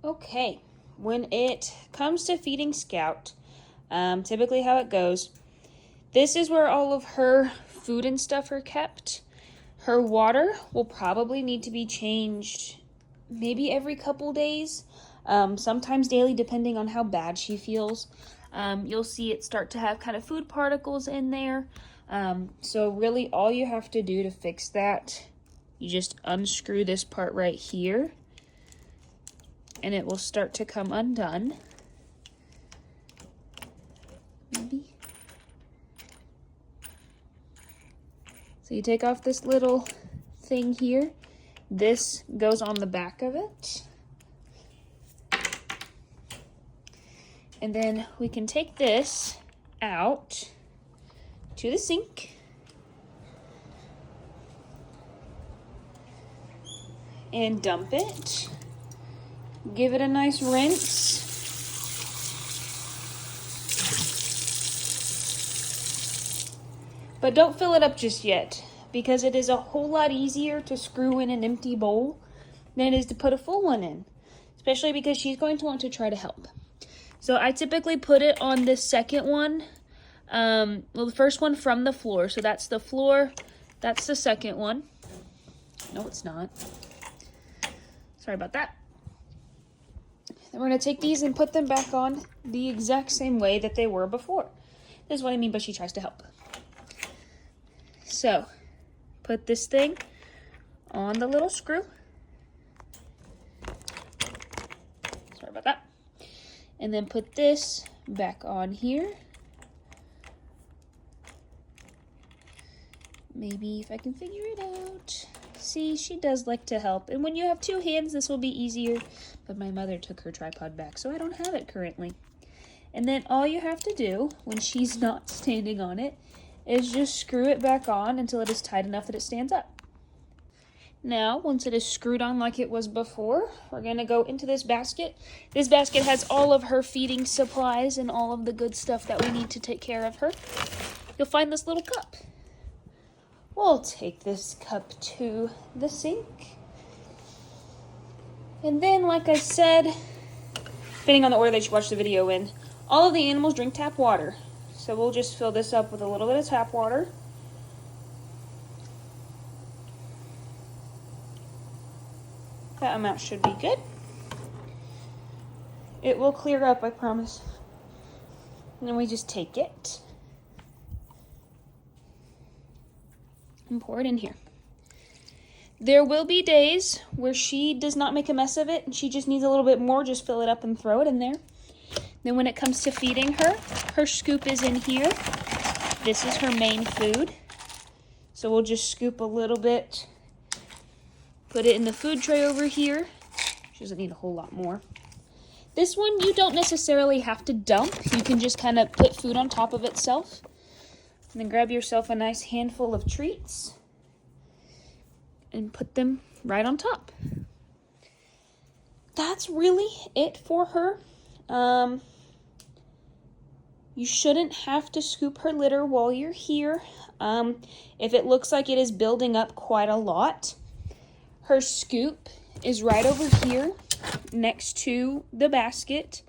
Okay, when it comes to feeding Scout, typically how it goes, this is where all of her food and stuff are kept. Her water will probably need to be changed maybe every couple days, sometimes daily, depending on how bad she feels. You'll see it start to have kind of food particles in there. So really all you have to do to fix that, you just unscrew this part right here and it will start to come undone. Maybe. So you take off this little thing here. This goes on the back of it. And then we can take this out to the sink. And dump it. Give it a nice rinse. But don't fill it up just yet, because it is a whole lot easier to screw in an empty bowl than it is to put a full one in, especially because she's going to want to try to help. So I typically put it on this second one, well, the first one from the floor. So that's the floor, that's the second one. No, it's not. Sorry about that. Then we're going to take these and put them back on the exact same way that they were before. This is what I mean by she tries to help. So, put this thing on the little screw. Sorry about that. And then put this back on here. Maybe if I can figure it out. See, she does like to help. And when you have two hands, this will be easier. But my mother took her tripod back, so I don't have it currently. And then all you have to do, when she's not standing on it, is just screw it back on until it is tight enough that it stands up. Now, once it is screwed on like it was before, we're going to go into this basket. This basket has all of her feeding supplies and all of the good stuff that we need to take care of her. You'll find this little cup. We'll take this cup to the sink. And then, like I said, depending on the order that you watch the video in, all of the animals drink tap water. So we'll just fill this up with a little bit of tap water. That amount should be good. It will clear up, I promise. And then we just take it and pour it in here. There will be days where she does not make a mess of it and she just needs a little bit more. Just fill it up and throw it in there. Then when it comes to feeding her, her scoop is in here. This is her main food. So we'll just scoop a little bit, put it in the food tray over here. She doesn't need a whole lot more. This one you don't necessarily have to dump. You can just kind of put food on top of itself. And then grab yourself a nice handful of treats and put them right on top. That's really it for her. You shouldn't have to scoop her litter while you're here. If it looks like it is building up quite a lot, her scoop is right over here next to the basket.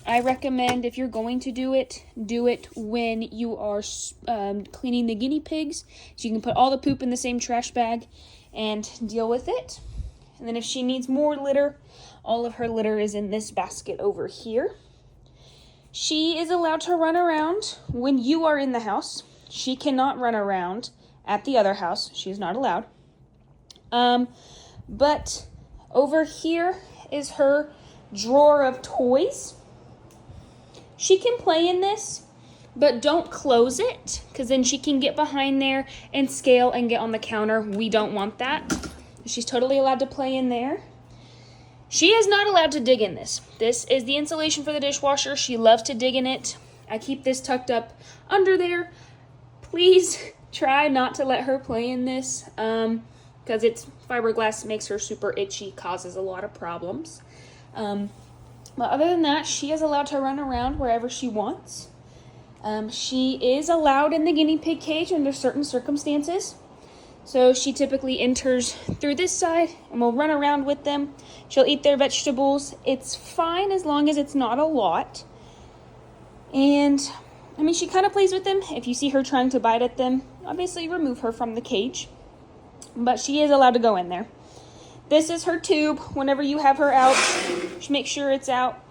I recommend if you're going to do it when you are cleaning the guinea pigs, so you can put all the poop in the same trash bag and deal with it. And then if she needs more litter, all of her litter is in this basket over here. She is allowed to run around when you are in the house. She cannot run around at the other house. She is not allowed. But over here is her drawer of toys. She can play in this, but don't close it, because then she can get behind there and scale and get on the counter. We don't want that. She's totally allowed to play in there. She is not allowed to dig in this. This is the insulation for the dishwasher. She loves to dig in it. I keep this tucked up under there. Please try not to let her play in this, because it's fiberglass, makes her super itchy, causes a lot of problems. But other than that, she is allowed to run around wherever she wants. She is allowed in the guinea pig cage under certain circumstances. So she typically enters through this side and will run around with them. She'll eat their vegetables. It's fine as long as it's not a lot. And I mean, she kind of plays with them. If you see her trying to bite at them, obviously remove her from the cage. But she is allowed to go in there. This is her tube. Whenever you have her out, she makes sure it's out.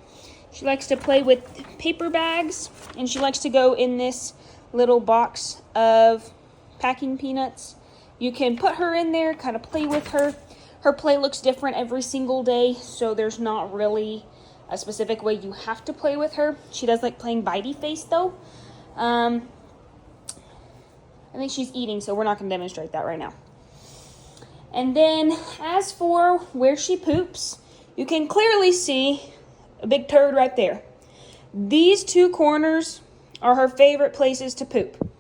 She likes to play with paper bags, and she likes to go in this little box of packing peanuts. You can put her in there, kind of play with her. Her play looks different every single day, so there's not really a specific way you have to play with her. She does like playing bitey face though. I think she's eating, so we're not going to demonstrate that right now. And then as for where she poops, you can clearly see a big turd right there. These two corners are her favorite places to poop.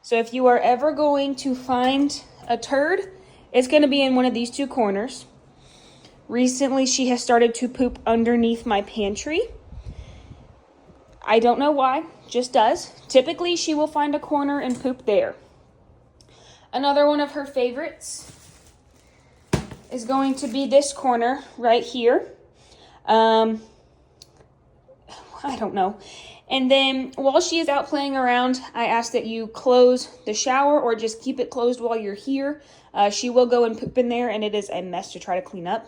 So if you are ever going to find a turd, it's going to be in one of these two corners. Recently, she has started to poop underneath my pantry. I don't know why, just does. Typically, she will find a corner and poop there. Another one of her favorites is going to be this corner right here. I don't know. And then while she is out playing around, I ask that you close the shower or just keep it closed while you're here. She will go and poop in there, and it is a mess to try to clean up.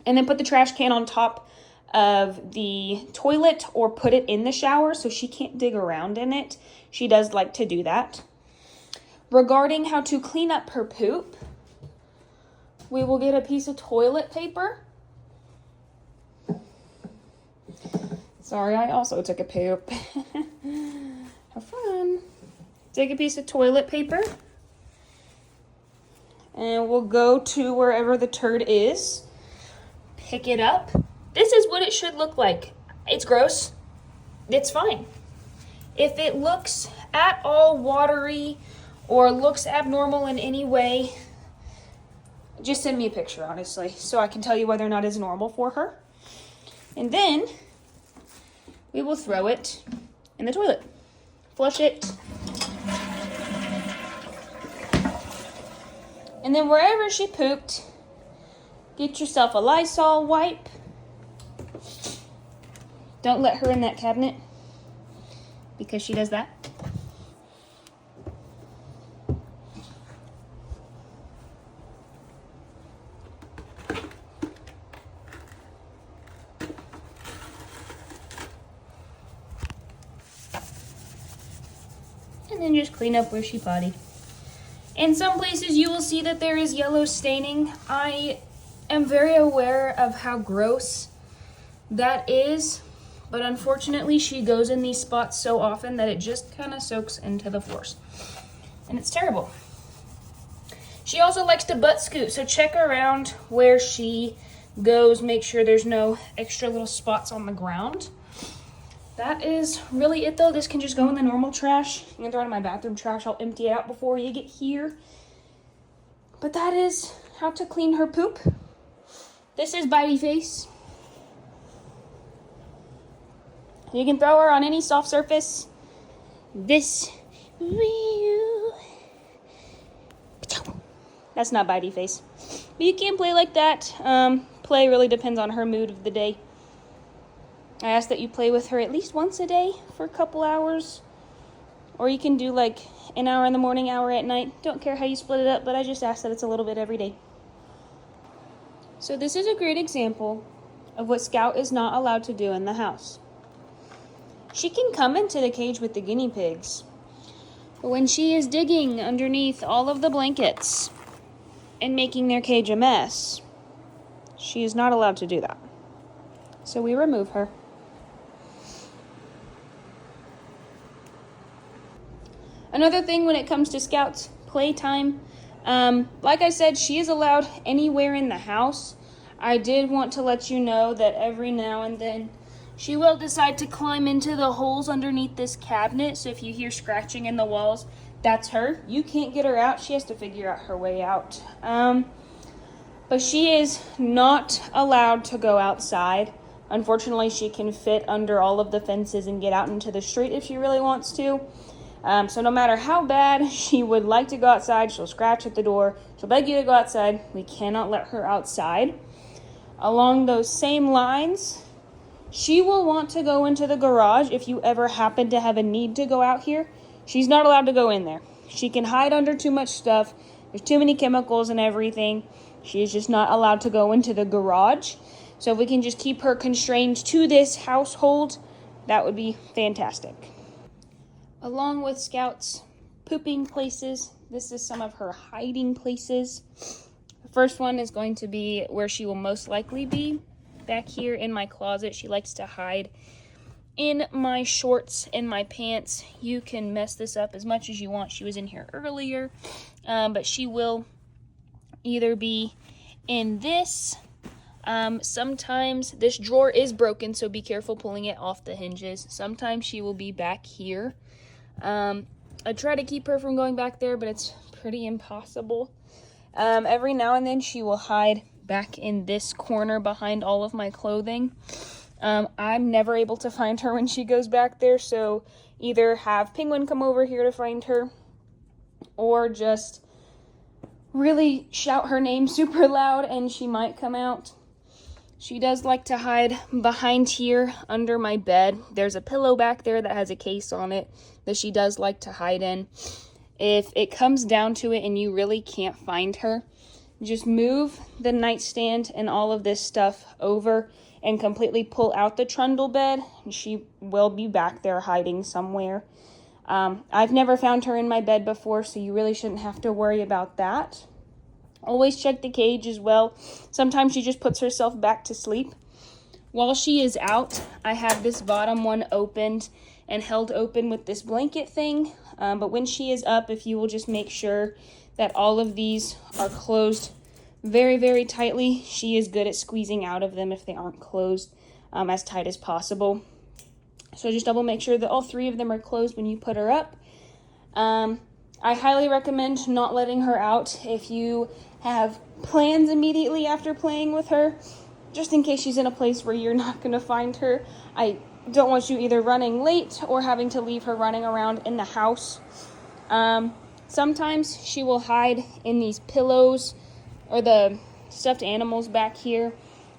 And then put the trash can on top of the toilet or put it in the shower so she can't dig around in it. She does like to do that. Regarding how to clean up her poop, we will get a piece of toilet paper. Sorry, I also took a poop. Have fun. Take a piece of toilet paper. And we'll go to wherever the turd is. Pick it up. This is what it should look like. It's gross. It's fine. If it looks at all watery or looks abnormal in any way, just send me a picture, honestly, so I can tell you whether or not it's normal for her. And then we will throw it in the toilet. Flush it. And then wherever she pooped, get yourself a Lysol wipe. Don't let her in that cabinet because she does that. And then just clean up where she pottied. In some places you will see that there is yellow staining. I am very aware of how gross that is, but unfortunately she goes in these spots so often that it just kind of soaks into the floors. And it's terrible. She also likes to butt scoot, so check around where she goes. Make sure there's no extra little spots on the ground. That is really it though. This can just go in the normal trash. You can throw it in my bathroom trash. I'll empty it out before you get here. But that is how to clean her poop. This is Bitey Face. You can throw her on any soft surface. This. That's not Bitey Face. But you can play like that. Play really depends on her mood of the day. I ask that you play with her at least once a day for a couple hours. Or you can do like an hour in the morning, hour at night. Don't care how you split it up, but I just ask that it's a little bit every day. So this is a great example of what Scout is not allowed to do in the house. She can come into the cage with the guinea pigs. But when she is digging underneath all of the blankets and making their cage a mess, she is not allowed to do that. So we remove her. Another thing when it comes to Scout's playtime, like I said, she is allowed anywhere in the house. I did want to let you know that every now and then she will decide to climb into the holes underneath this cabinet. So if you hear scratching in the walls, that's her. You can't get her out. She has to figure out her way out. But she is not allowed to go outside. Unfortunately, she can fit under all of the fences and get out into the street if she really wants to. So no matter how bad she would like to go outside, she'll scratch at the door. She'll beg you to go outside. We cannot let her outside. Along those same lines, she will want to go into the garage if you ever happen to have a need to go out here. She's not allowed to go in there. She can hide under too much stuff. There's too many chemicals and everything. She is just not allowed to go into the garage. So if we can just keep her constrained to this household, that would be fantastic. Along with Scout's pooping places, this is some of her hiding places. The first one is going to be where she will most likely be, back here in my closet. She likes to hide in my shorts and my pants. You can mess this up as much as you want. She was in here earlier, but she will either be in this. Sometimes this drawer is broken, so be careful pulling it off the hinges. Sometimes she will be back here. I try to keep her from going back there, but it's pretty impossible. Every now and then she will hide back in this corner behind all of my clothing. I'm never able to find her when she goes back there, so either have Penguin come over here to find her, or just really shout her name super loud and she might come out. She does like to hide behind here under my bed. There's a pillow back there that has a case on it that she does like to hide in. If it comes down to it and you really can't find her, just move the nightstand and all of this stuff over and completely pull out the trundle bed. She will be back there hiding somewhere. I've never found her in my bed before, so you really shouldn't have to worry about that. Always check the cage as well. Sometimes she just puts herself back to sleep. While she is out, I have this bottom one opened and held open with this blanket thing. But when she is up, if you will just make sure that all of these are closed very, very tightly, she is good at squeezing out of them if they aren't closed as tight as possible. So just double make sure that all 3 of them are closed when you put her up. I highly recommend not letting her out if you have plans immediately after playing with her, just in case she's in a place where you're not going to find her. I don't want you either running late or having to leave her running around in the house. Sometimes she will hide in these pillows or the stuffed animals back here.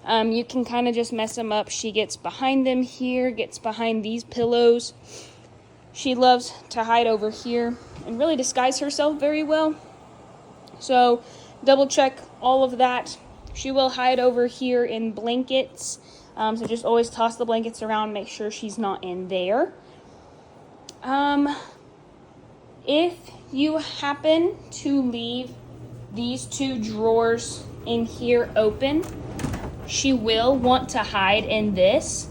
You can kind of just mess them up. She gets behind them here, gets behind these pillows. She loves to hide over here and really disguise herself very well. So double check all of that. She will hide over here in blankets. So just always toss the blankets around, make sure she's not in there. If you happen to leave these 2 drawers in here open, she will want to hide in this.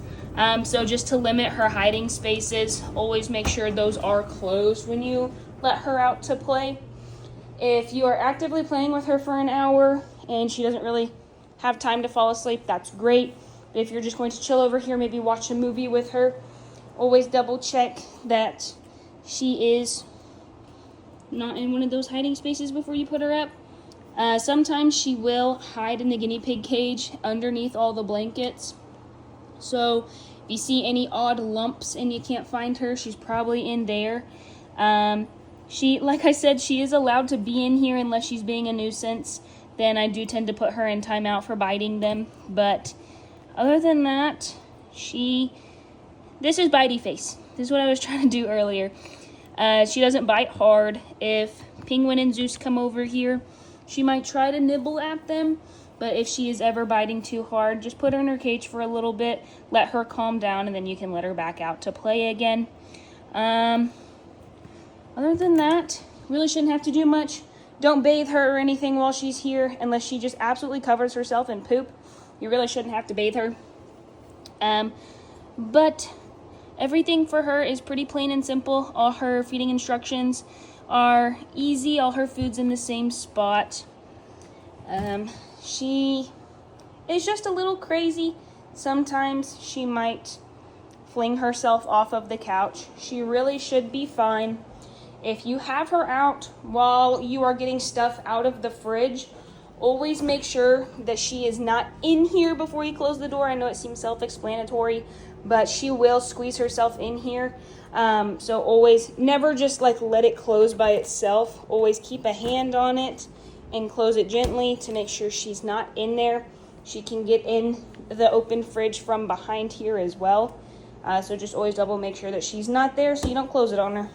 So just to limit her hiding spaces, always make sure those are closed when you let her out to play. If you are actively playing with her for an hour and she doesn't really have time to fall asleep, that's great. But if you're just going to chill over here, maybe watch a movie with her, always double check that she is not in one of those hiding spaces before you put her up. Sometimes she will hide in the guinea pig cage underneath all the blankets. So if you see any odd lumps and you can't find her, she's probably in there. Like I said, she is allowed to be in here unless she's being a nuisance. Then I do tend to put her in timeout for biting them. But other than that, this is bitey face. This is what I was trying to do earlier. She doesn't bite hard. If Penguin and Zeus come over here, she might try to nibble at them. But if she is ever biting too hard, just put her in her cage for a little bit, let her calm down, and then you can let her back out to play again. Other than that, really shouldn't have to do much. Don't bathe her or anything while she's here unless she just absolutely covers herself in poop. You really shouldn't have to bathe her. But everything for her is pretty plain and simple. All her feeding instructions are easy. All her food's in the same spot. She is just a little crazy. Sometimes she might fling herself off of the couch. She really should be fine. If you have her out while you are getting stuff out of the fridge, Always make sure that she is not in here before you close the door. I know it seems self-explanatory, but she will squeeze herself in here. So always, never just like let it close by itself. Always keep a hand on it and close it gently to make sure she's not in there. She can get in the open fridge from behind here as well. So just always double make sure that she's not there so you don't close it on her.